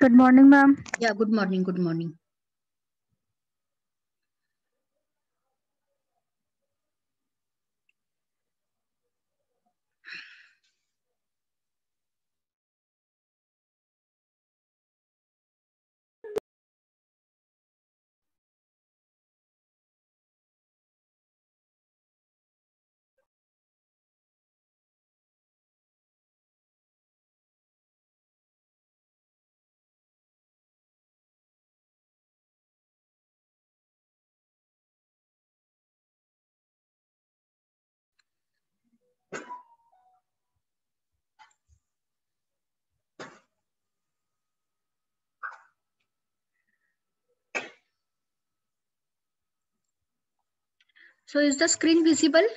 Good morning, ma'am. Yeah, good morning. Good morning. So is the screen visible?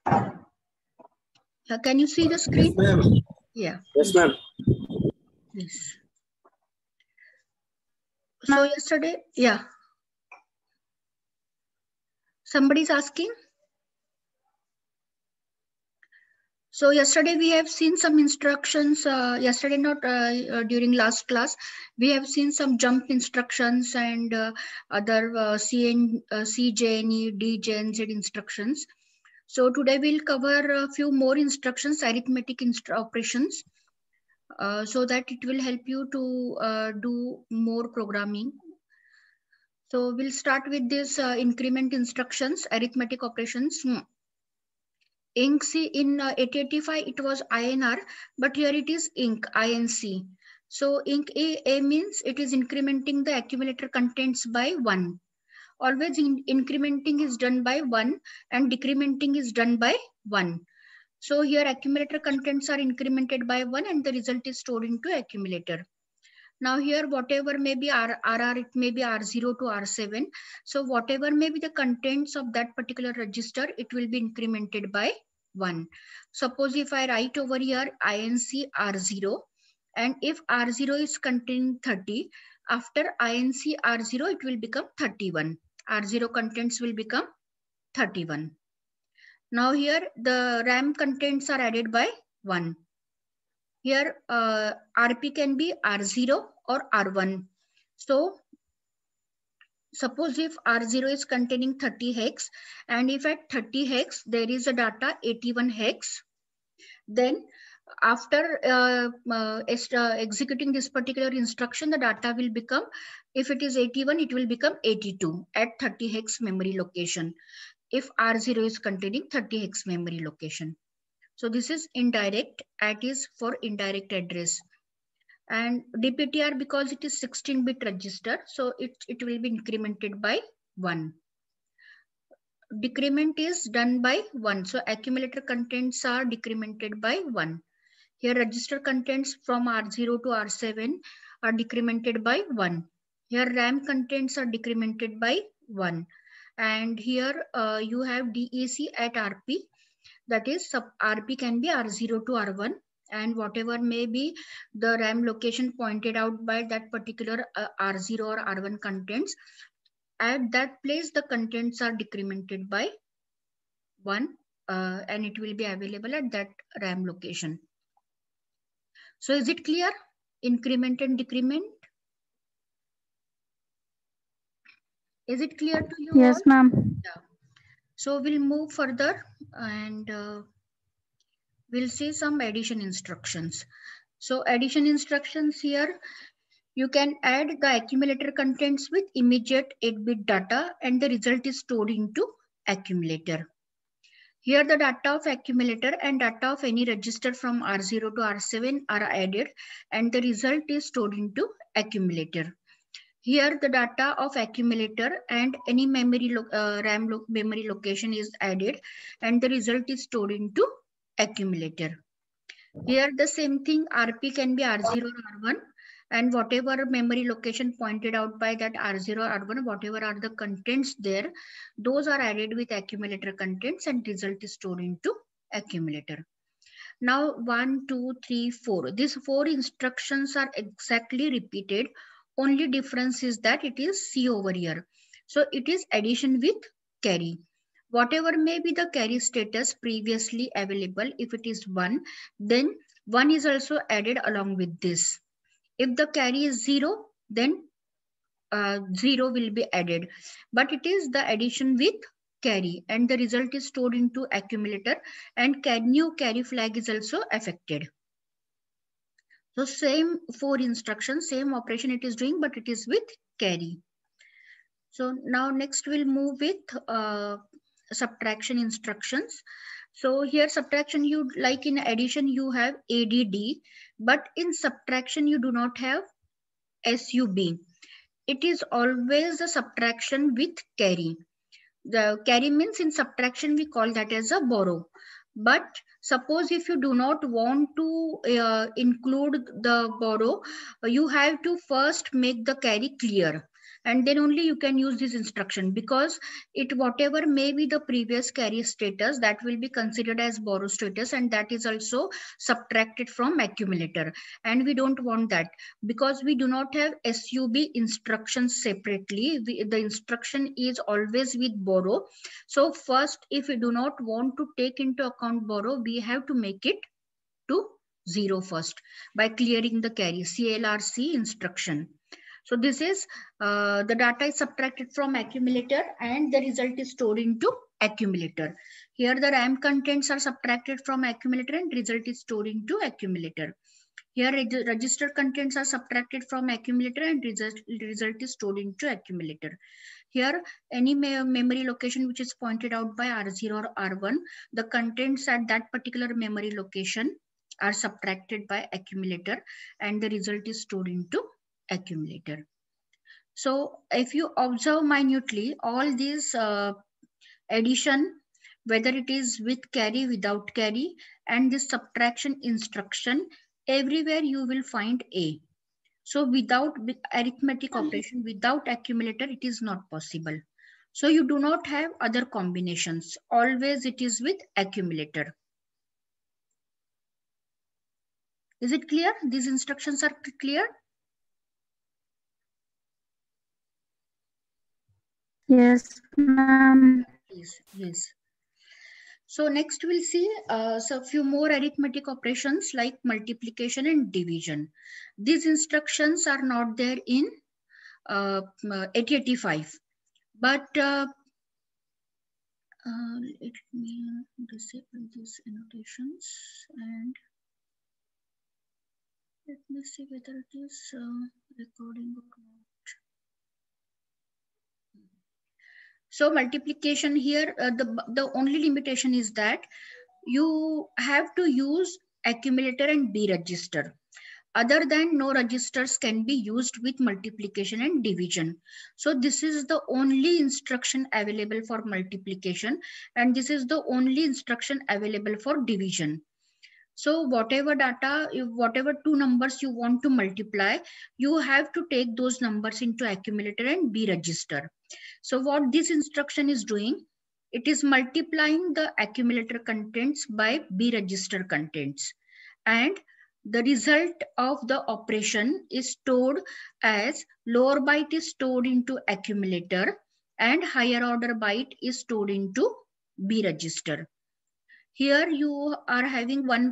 Can you see the screen? Yes, ma'am. Yeah. Yes, ma'am. Yes. So yesterday, yeah. Somebody's asking. So yesterday we have seen some instructions. Yesterday, not during last class, we have seen some jump instructions and other CJNE, DJNZ instructions. So today we'll cover a few more instructions, arithmetic operations, so that it will help you to do more programming. So we'll start with this increment instructions, arithmetic operations. INC in 885 it was INR, but here it is INC. So A means it is incrementing the accumulator contents by 1. Always incrementing is done by 1 and decrementing is done by 1. So here accumulator contents are incremented by 1 and the result is stored into accumulator. Now here whatever may be RR, it may be R0 to R7. So whatever may be the contents of that particular register, it will be incremented by 1. Suppose if I write over here INC R0, and if R0 is containing 30, after INC R0 it will become 31. R0 contents will become 31. Now here the RAM contents are added by 1. Here RP can be R0 or R1. So suppose if R0 is containing 30 hex and if at 30 hex there is a data 81 hex, then after executing this particular instruction, the data will become, if it is 81, it will become 82 at 30 hex memory location, if R0 is containing 30 hex memory location. So this is indirect, AT is for indirect address. And DPTR, because it is 16-bit register, so it will be incremented by 1. Decrement is done by 1. So accumulator contents are decremented by 1. Here register contents from R0 to R7 are decremented by 1. Here RAM contents are decremented by 1. And here you have DEC at RP. That is, RP can be R0 to R1. And whatever may be the RAM location pointed out by that particular R0 or R1 contents, at that place the contents are decremented by 1 and it will be available at that RAM location. So is it clear? Increment and decrement? Is it clear to you? Yes, ma'am. Yeah. So we'll move further and we'll see some addition instructions. So addition instructions here, you can add the accumulator contents with immediate 8-bit data and the result is stored into accumulator. Here the data of accumulator and data of any register from R0 to R7 are added and the result is stored into accumulator. Here the data of accumulator and any memory RAM memory location is added and the result is stored into accumulator. Here the same thing, RP can be R0 or R1 and whatever memory location pointed out by that R0 or R1, whatever are the contents there, those are added with accumulator contents and result is stored into accumulator. Now 1, 2, 3, 4. These 4 instructions are exactly repeated. Only difference is that it is C over here. So it is addition with carry. Whatever may be the carry status previously available, if it is 1, then 1 is also added along with this. If the carry is 0, then 0 will be added, but it is the addition with carry, and the result is stored into accumulator, and new carry flag is also affected. So same 4 instructions, same operation it is doing, but it is with carry. So now next we'll move with subtraction instructions. So here subtraction, you like in addition you have ADD, but in subtraction you do not have SUB. It is always a subtraction with carry. The carry means in subtraction we call that as a borrow. But suppose if you do not want to include the borrow, you have to first make the carry clear, and then only you can use this instruction, because it whatever may be the previous carry status, that will be considered as borrow status, and that is also subtracted from accumulator, and we don't want that, because we do not have SUB instructions separately. The instruction is always with borrow. So first, if we do not want to take into account borrow, we have to make it to 0 first by clearing the carry, CLRC instruction. So this is the data is subtracted from accumulator and the result is stored into accumulator. Here the RAM contents are subtracted from accumulator and result is stored into accumulator. Here register contents are subtracted from accumulator and result is stored into accumulator. Here any memory location which is pointed out by R0 or R1, the contents at that particular memory location are subtracted by accumulator and the result is stored into accumulator. So if you observe minutely, all these addition, whether it is with carry, without carry, and this subtraction instruction, everywhere you will find A. So without arithmetic operation, without accumulator, it is not possible. So you do not have other combinations. Always it is with accumulator. Is it clear? These instructions are clear? Yes, ma'am. Yes. So next we'll see a few more arithmetic operations like multiplication and division. These instructions are not there in 8085, but let me disable these annotations and let me see whether it is recording or not. So multiplication here, the only limitation is that you have to use accumulator and B register. Other than no registers can be used with multiplication and division. So this is the only instruction available for multiplication and this is the only instruction available for division. So whatever data, whatever two numbers you want to multiply, you have to take those numbers into accumulator and B register. So what this instruction is doing, it is multiplying the accumulator contents by B register contents. And the result of the operation is stored as lower byte is stored into accumulator and higher order byte is stored into B register. Here you are having one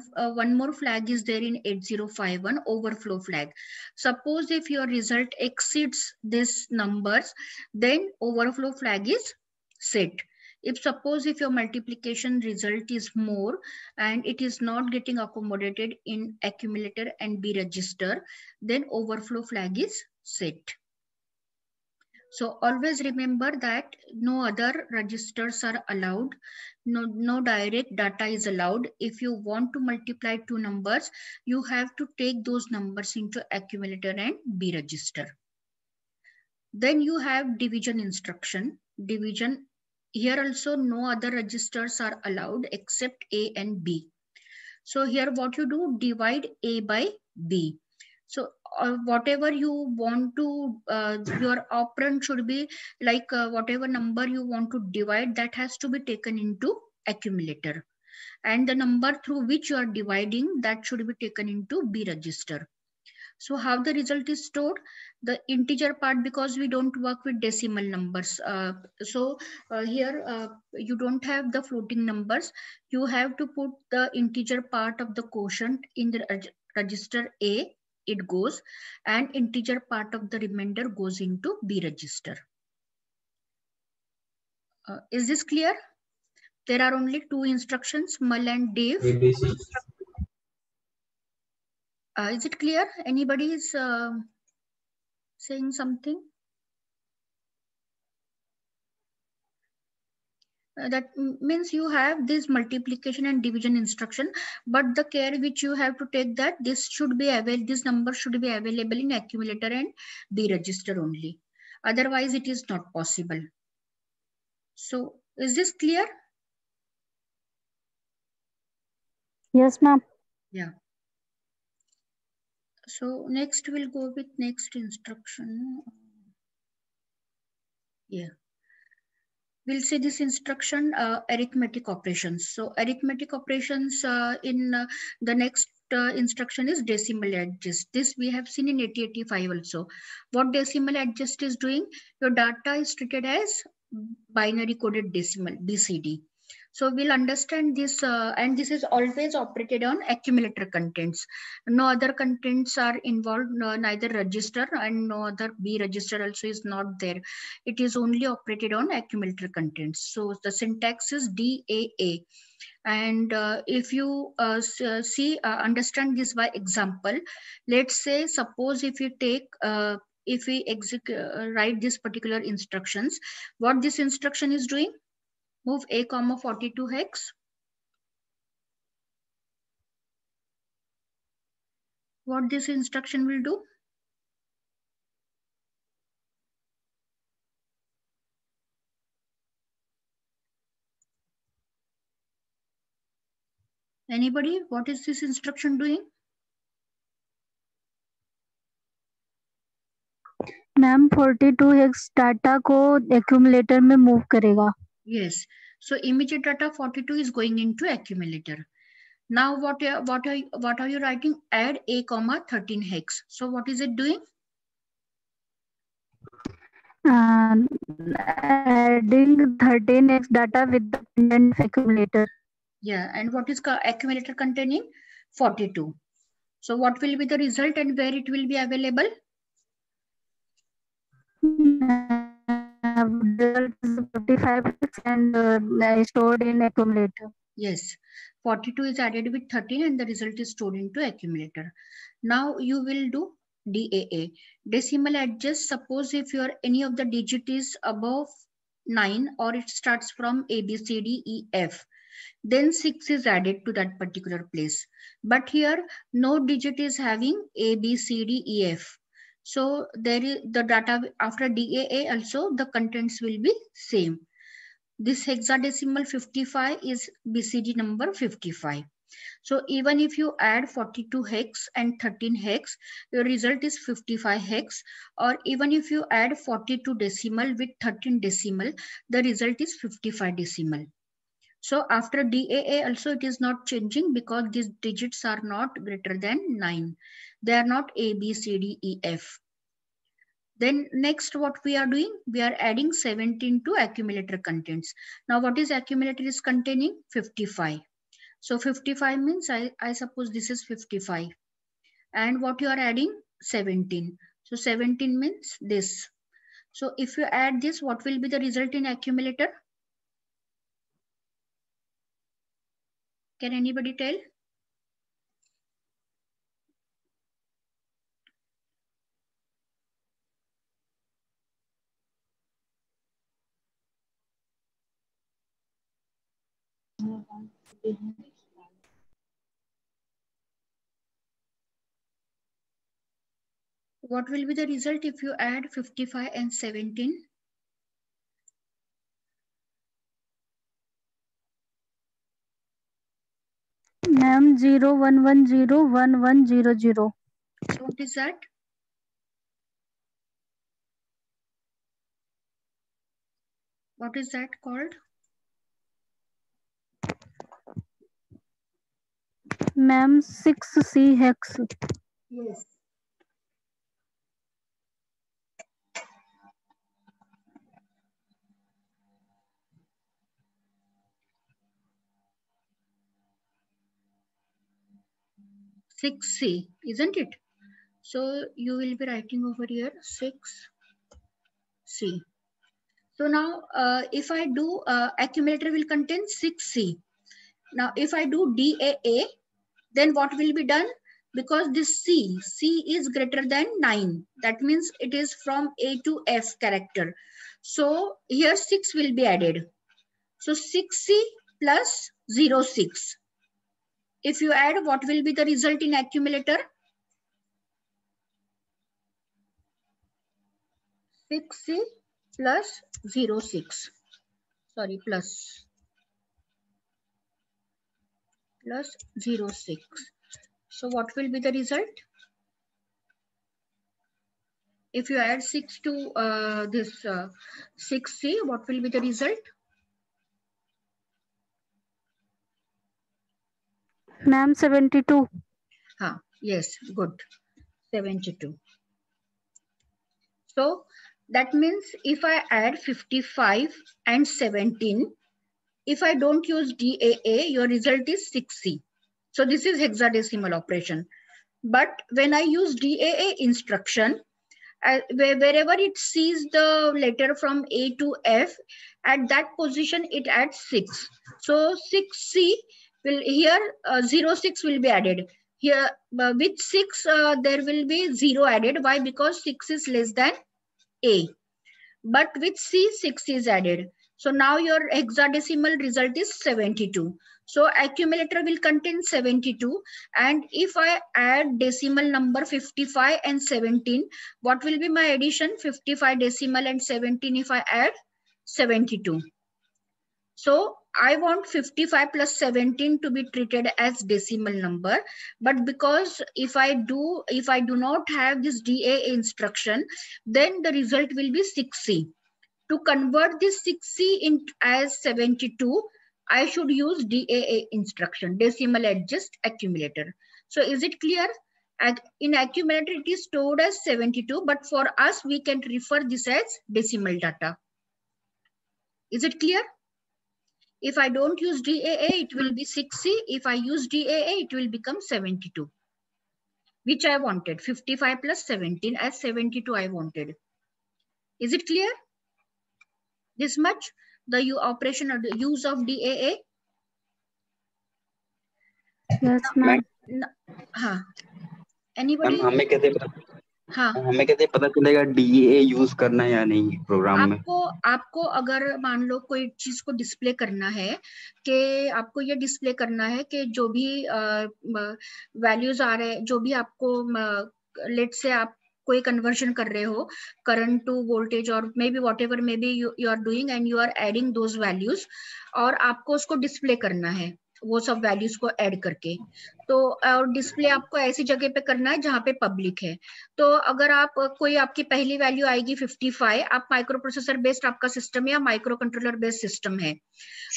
more flag is there in 8051, overflow flag. Suppose if your result exceeds these numbers, then overflow flag is set. If suppose if your multiplication result is more and it is not getting accommodated in accumulator and B register, then overflow flag is set. So always remember that no other registers are allowed. No direct data is allowed. If you want to multiply two numbers, you have to take those numbers into accumulator and B register. Then you have division instruction. Division, here also no other registers are allowed except A and B. So here what you do, divide A by B. So whatever you want to, your operand should be like whatever number you want to divide, that has to be taken into accumulator. And the number through which you are dividing, that should be taken into B register. So how the result is stored? The integer part, because we don't work with decimal numbers. Here you don't have the floating numbers. You have to put the integer part of the quotient in the register A, it goes, and integer part of the remainder goes into B register. Is this clear? There are only two instructions, Mul and Dave. ABC. Is it clear? Anybody is saying something? That means you have this multiplication and division instruction, but the care which you have to take, that this should be available, this number should be available in accumulator and B register only. Otherwise, it is not possible. So, is this clear? Yes, ma'am. Yeah. So next we'll go with next instruction. Yeah. We'll see this instruction, arithmetic operations. So arithmetic operations in the next instruction is decimal adjust. This we have seen in 8085 also. What decimal adjust is doing? Your data is treated as binary coded decimal, BCD. So we'll understand this, and this is always operated on accumulator contents. No other contents are involved, neither register and no other B register also is not there. It is only operated on accumulator contents. So the syntax is DAA. And if you understand this by example, let's say, suppose if you take, if we write this particular instructions, what this instruction is doing? Move A comma 42 hex. What this instruction will do? Anybody? What is this instruction doing? Ma'am 42 hex data को accumulator में move करेगा. Yes. So immediate data 42 is going into accumulator. Now what are you writing? Add A comma 13 hex. So what is it doing? Adding 13x data with the content of accumulator. Yeah, and what is accumulator containing? 42. So what will be the result and where it will be available? Result is 45x and stored in accumulator. Yes, 42 is added with 13 and the result is stored into accumulator. Now you will do DAA. Decimal adjust. Suppose if your any of the digit is above 9 or it starts from A, B, C, D, E, F, then 6 is added to that particular place. But here no digit is having A, B, C, D, E, F. So there is the data after DAA also the contents will be same. This hexadecimal 55 is BCD number 55. So even if you add 42 hex and 13 hex, your result is 55 hex. Or even if you add 42 decimal with 13 decimal, the result is 55 decimal. So after DAA also it is not changing because these digits are not greater than 9. They are not A, B, C, D, E, F. Then next what we are doing? We are adding 17 to accumulator contents. Now what is accumulator is containing? 55. So 55 means I suppose this is 55. And what you are adding? 17. So 17 means this. So if you add this, what will be the result in accumulator? Can anybody tell? What will be the result if you add 55 and 17? Ma'am 01101100. So what is that? What is that called? Ma'am 6C hex. Yes. 6C, isn't it? So you will be writing over here 6C. So now if I do accumulator will contain 6C. Now if I do DAA, then what will be done? Because this C is greater than 9. That means it is from A to F character. So here 6 will be added. So 6C plus 06. If you add, what will be the result in accumulator? 6C plus 06. Sorry, plus 06. So what will be the result? If you add 6 to this 6C, what will be the result? Ma'am, 72. Yes, good. 72. So that means if I add 55 and 17, if I don't use DAA, your result is 6C. So this is hexadecimal operation. But when I use DAA instruction, wherever it sees the letter from A to F, at that position it adds 6. So 6C will here 06 will be added. Here with 6 there will be 0 added. Why? Because 6 is less than A. But with C, 6 is added. So now your hexadecimal result is 72. So accumulator will contain 72. And if I add decimal number 55 and 17, what will be my addition? 55 decimal and 17 if I add 72. So I want 55 plus 17 to be treated as decimal number. But because if I do not have this DA instruction, then the result will be 6C. To convert this 6C as 72, I should use DAA instruction, decimal adjust accumulator. So is it clear? In accumulator, it is stored as 72, but for us, we can refer this as decimal data. Is it clear? If I don't use DAA, it will be 6C. If I use DAA, it will become 72, which I wanted. 55 plus 17 as 72 I wanted. Is it clear? This much, the operation or the use of DAA. Yes, ma'am. हाँ, anybody? हमें कैसे पता चलेगा DAA use करना है या नहीं programme में? आपको अगर मान लो कोई चीज को डिस्प्ले करना है कि आपको ये डिस्प्ले करना है कि जो भी वैल्यूज आ रहे हैं, जो भी आपको लेट से आप कोई कन्वर्जन कर रहे हो करंट टू वोल्टेज और maybe whatever maybe you are doing and you are adding those values और आपको उसको डिस्प्ले करना है वो सब वैल्यूज को ऐड करके, तो और डिस्प्ले आपको ऐसी जगह पे करना है जहाँ पे पब्लिक है। तो अगर आप कोई आपकी पहली वैल्यू आएगी 55, आप माइक्रो प्रोसेसर बेस्ड आपका सिस्टम या माइक्रो कंट्रोलर बेस्ड सिस्टम है,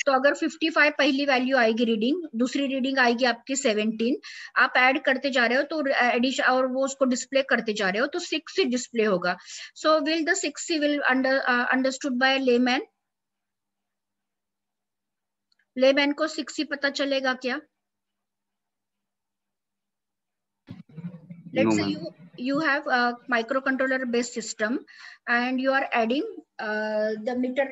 तो अगर 55 पहली वैल्यू आएगी रीडिंग, दूसरी रीडिंग आएगी आपकी 17, आप ऐड करते जा रहे हो तो एडिशन और वो उसको डिस्प्ले करते जा रहे हो तो 6 डिस्प्ले होगा। So will the 6 will understood by layman? Layman को 6 पता चलेगा क्या? Let's say you have a microcontroller based system and you are adding the meter,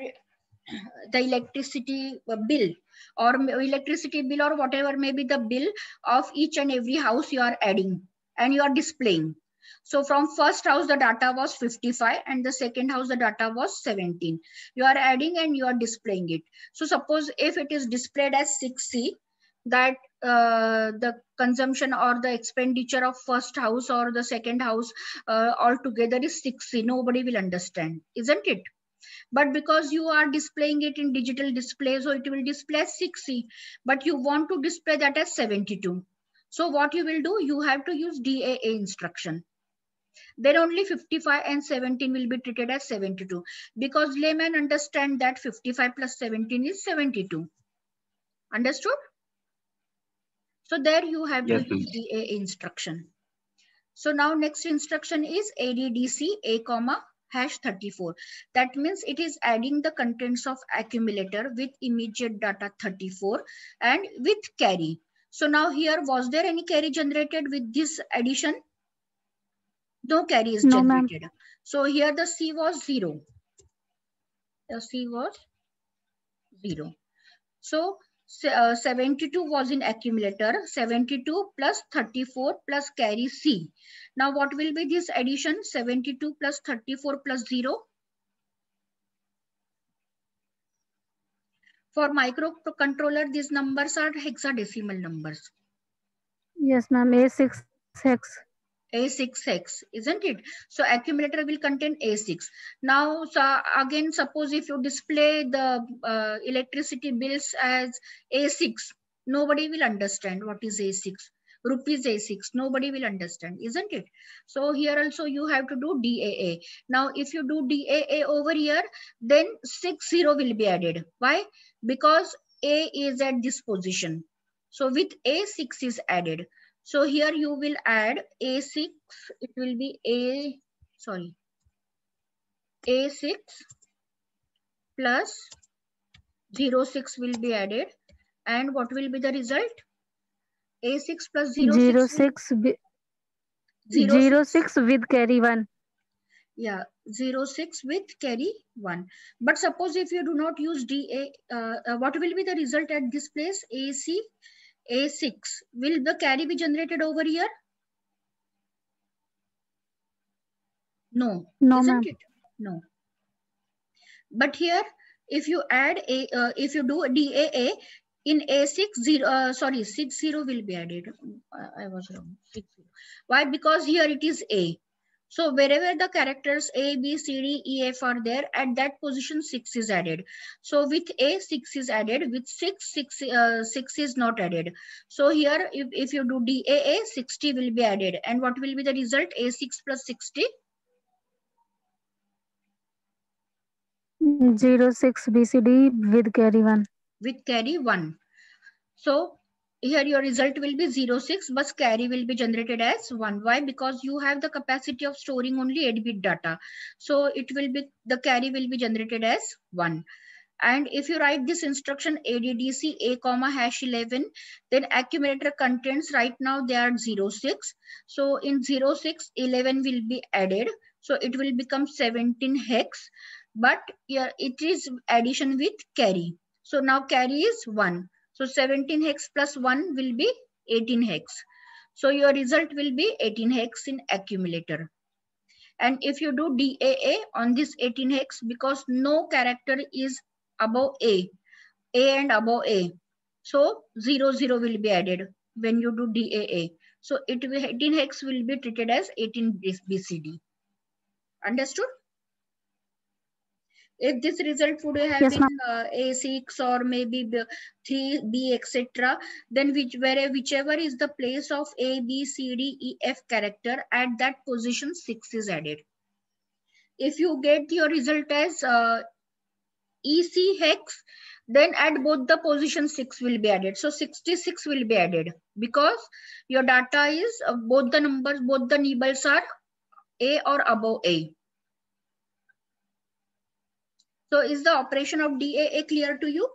the electricity bill or electricity bill or whatever may be the bill of each and every house you are adding and you are displaying. So from first house the data was 55 and the second house the data was 17. You are adding and you are displaying it. So suppose if it is displayed as 6C, that the consumption or the expenditure of first house or the second house altogether is 6C. Nobody will understand, isn't it? But because you are displaying it in digital display, so it will display as 6C, but you want to display that as 72. So what you will do, you have to use DAA instruction. Then only 55 and 17 will be treated as 72 because layman understand that 55 plus 17 is 72. Understood? So there you have to use DAA instruction. So now next instruction is ADDC A, #34. That means it is adding the contents of accumulator with immediate data 34 and with carry. So now here, was there any carry generated with this addition? No carry is No, ma'am. generated. So here the C was 0. The C was 0. So 72 was in accumulator, 72 plus 34 plus carry C. Now what will be this addition? 72 plus 34 plus 0. For microcontroller, these numbers are hexadecimal numbers. Yes, ma'am. A6 hex. A6 hex, isn't it? So accumulator will contain A6. Now, so again, suppose if you display the electricity bills as A6, nobody will understand what is A6. Rupees A6, nobody will understand, isn't it? So here also you have to do DAA. Now, if you do DAA over here, then 60 will be added. Why? Because A is at this position. So with A6 is added. So here you will add A6, it will be A6 plus 06 will be added. And what will be the result? A6 plus 06 will 06 with carry 1. Yeah, 06 with carry 1. But suppose if you do not use DA, what will be the result at this place? A6. Will the carry be generated over here? No, No, isn't ma'am. it? No. But here, if you add if you do DAA in A6, 60 will be added. I was wrong. 60. Why? Because here it is A. So wherever the characters A, B, C, D, E, F are there, at that position 6 is added. So with A, 6 is added. With 6 is not added. So here, if you do DAA, 60 will be added. And what will be the result? A6 plus 60. 06 BCD with carry 1. With carry 1. So here your result will be 06, but carry will be generated as 1. Why? Because you have the capacity of storing only 8-bit data. So it will be, the carry will be generated as 1. And if you write this instruction ADDC A comma hash 11, then accumulator contents right now they are 06. So in 06, 11 will be added. So it will become 17 hex. But here it is addition with carry. So now carry is 1. So 17 hex plus 1 will be 18 hex. So your result will be 18 hex in accumulator. And if you do DAA on this 18 hex, because no character is above A and above A, so 00 will be added when you do DAA. So 18 hex will be treated as 18 BCD. Understood? If this result would have Yes, been A6 or maybe 3B, etc., then whichever is the place of A, B, C, D, E, F character, at that position 6 is added. If you get your result as EC hex, then at both the position 6 will be added. So 66 will be added because your data is both the numbers, both the nibbles are A or above A. So is the operation of DAA clear to you?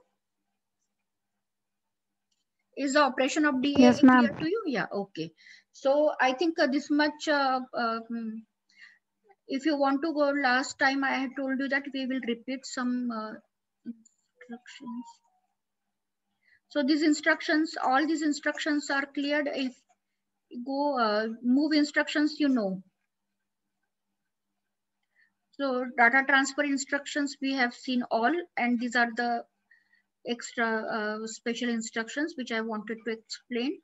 Is the operation of DAA yes, clear ma'am. to you? Yeah, okay. So I think this much, if you want to go, last time I had told you that we will repeat some instructions. So these instructions, all these instructions are cleared. If you go move instructions, you know. So data transfer instructions we have seen all, and these are the extra special instructions which I wanted to explain.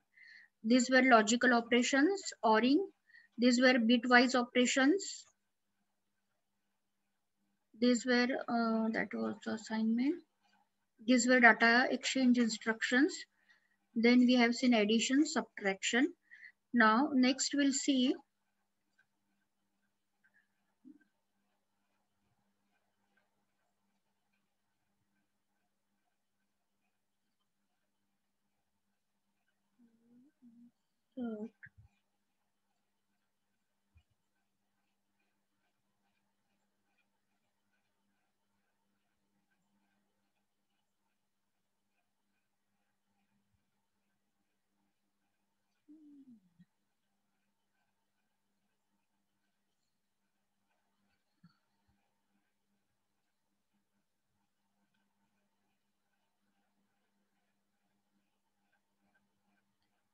These were logical operations, ORing. These were bitwise operations. These were, that was the assignment. These were data exchange instructions. Then we have seen addition, subtraction. Now, next we'll see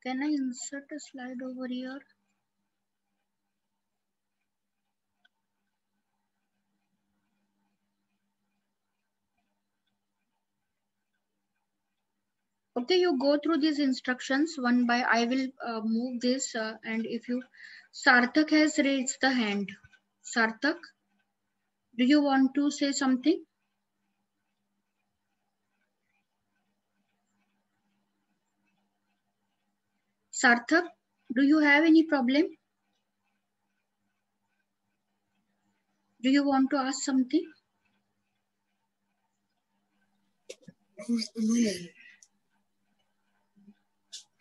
Can I insert a slide over here? Okay, you go through these instructions one by. I will move this and if you, Sarthak has raised the hand. Sarthak, do you want to say something? Sarthak, do you have any problem? Do you want to ask something?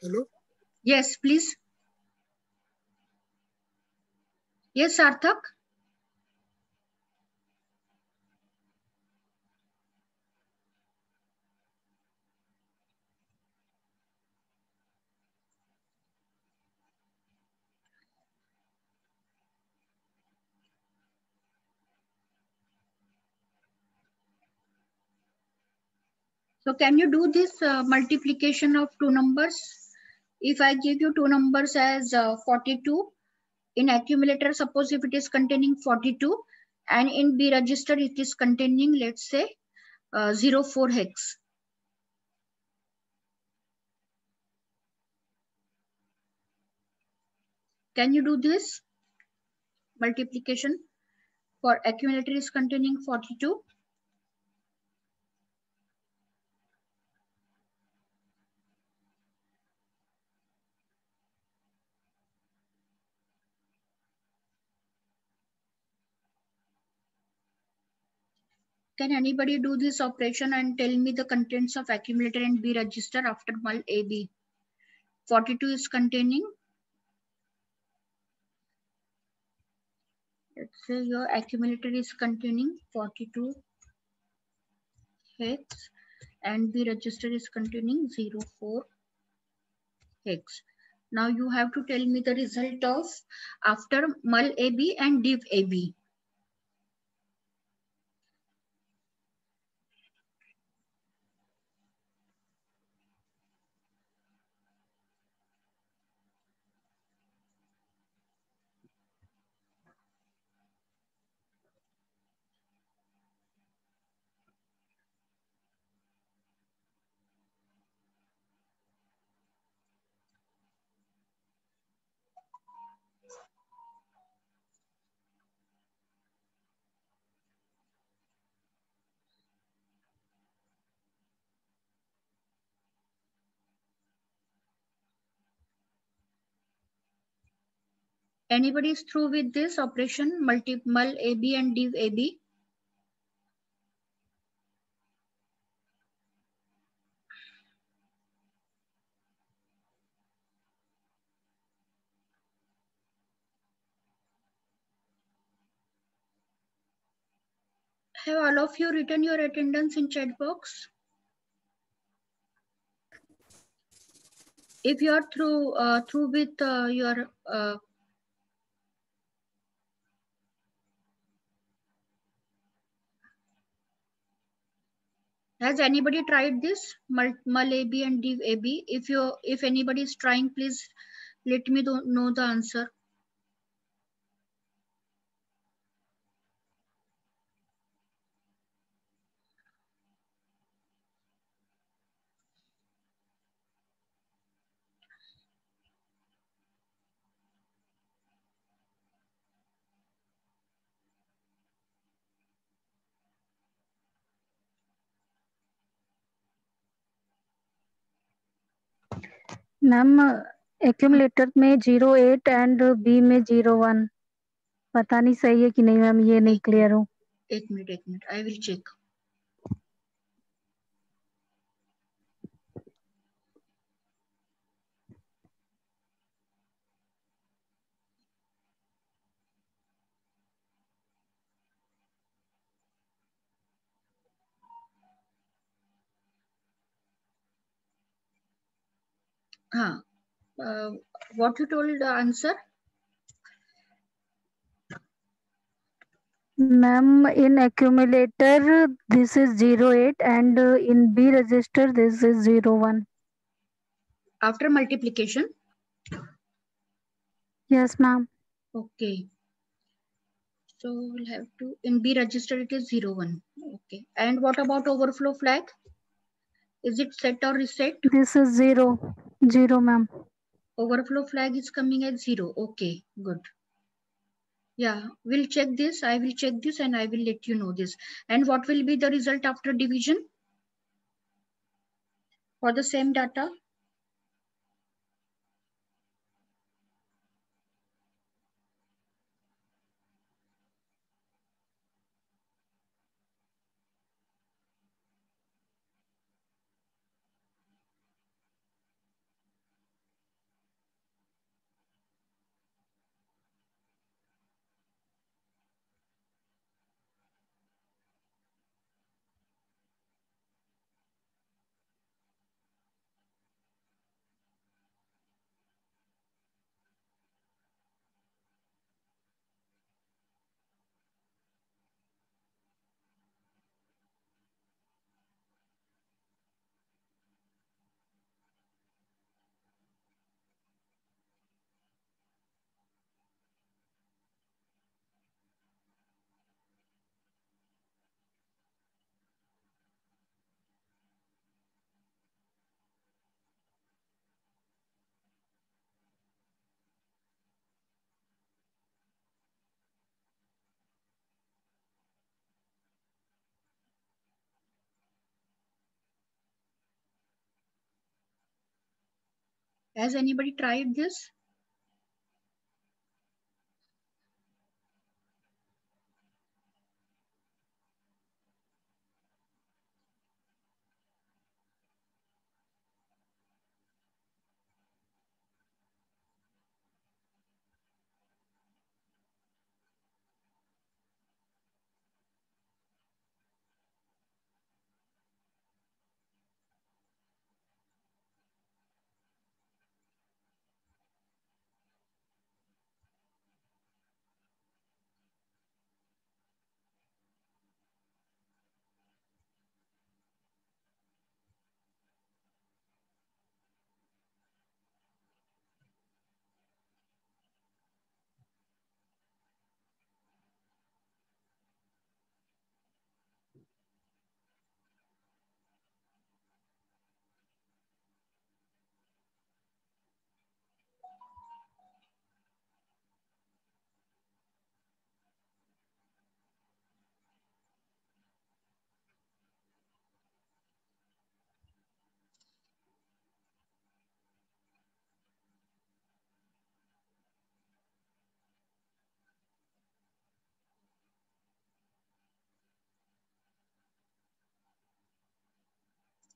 Hello? Yes, please. Yes, Sarthak. So can you do this multiplication of two numbers? If I give you two numbers as 42, in accumulator, suppose if it is containing 42 and in B register it is containing, let's say 04 hex. Can you do this multiplication for accumulator is containing 42? Can anybody do this operation and tell me the contents of accumulator and B register after mul AB? 42 is containing, let's say your accumulator is containing 42 hex and B register is containing 04 hex. Now you have to tell me the result of after mul AB and div AB. Anybody is through with this operation mul AB and div AB? Have all of you written your attendance in chat box? If you are through with your has anybody tried this mul AB and div AB? If anybody is trying, please let me know the answer. Ma'am accumulator में 08 and B में 01 पता नहीं सही है कि नहीं ma'am, ये नहीं क्लियर हूँ. एक minute I will check. What you told the answer? Ma'am, in accumulator this is 08 and in B register this is 01. after multiplication. Yes, ma'am. Okay. So we'll have to, in B register it is 0 1. Okay. And what about overflow flag? Is it set or reset? This is 0. 0, ma'am. Overflow flag is coming at 0. Okay, good. Yeah, we'll check this. I will check this and I will let you know this. And what will be the result after division for the same data? Has anybody tried this?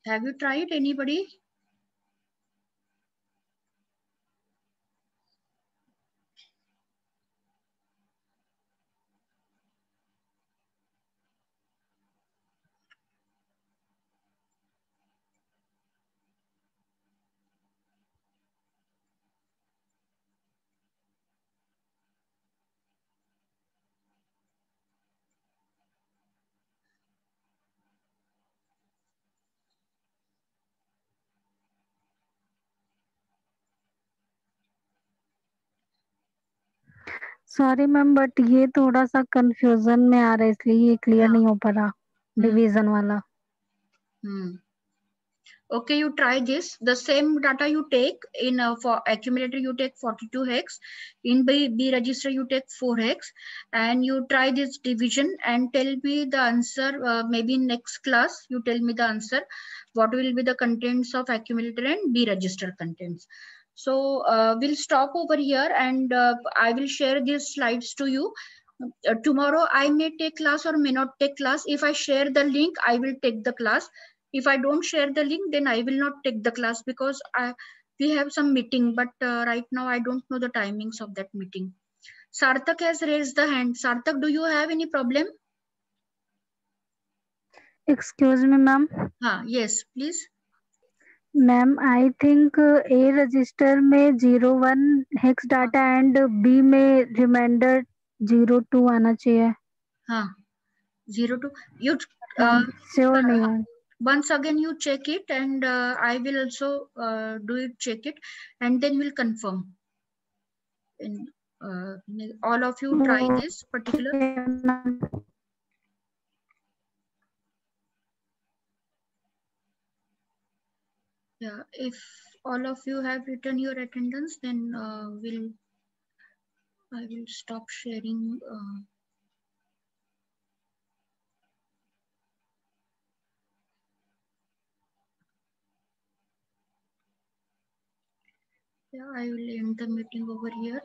Have you tried, anybody? Sorry ma'am, but ये थोड़ा सा confusion में आ रहा है, इसलिए ये clear नहीं हो पा रहा डिवीजन वाला. Okay, you try this. The same data you take in for accumulator, you take 42 hex. In B register, you take 4 hex, and you try this division and tell me the answer. Maybe next class, you tell me the answer. What will be the contents of accumulator and B register contents? So we'll stop over here, and I will share these slides to you. Tomorrow I may take class or may not take class. If I share the link, I will take the class. If I don't share the link, then I will not take the class because we have some meeting, but right now I don't know the timings of that meeting. Sarthak has raised the hand. Sarthak, do you have any problem? Excuse me, ma'am. Yes, please. Ma'am I think A register में 01 hex data and B में reminder 02 आना चाहिए. हाँ, 02. You sure नहीं है. once again you check it, and I will also do it, check it, and then we'll confirm. And all of you try this particular. Okay, ma'am. Yeah, if all of you have written your attendance, then I will stop sharing. Yeah, I will end the meeting over here.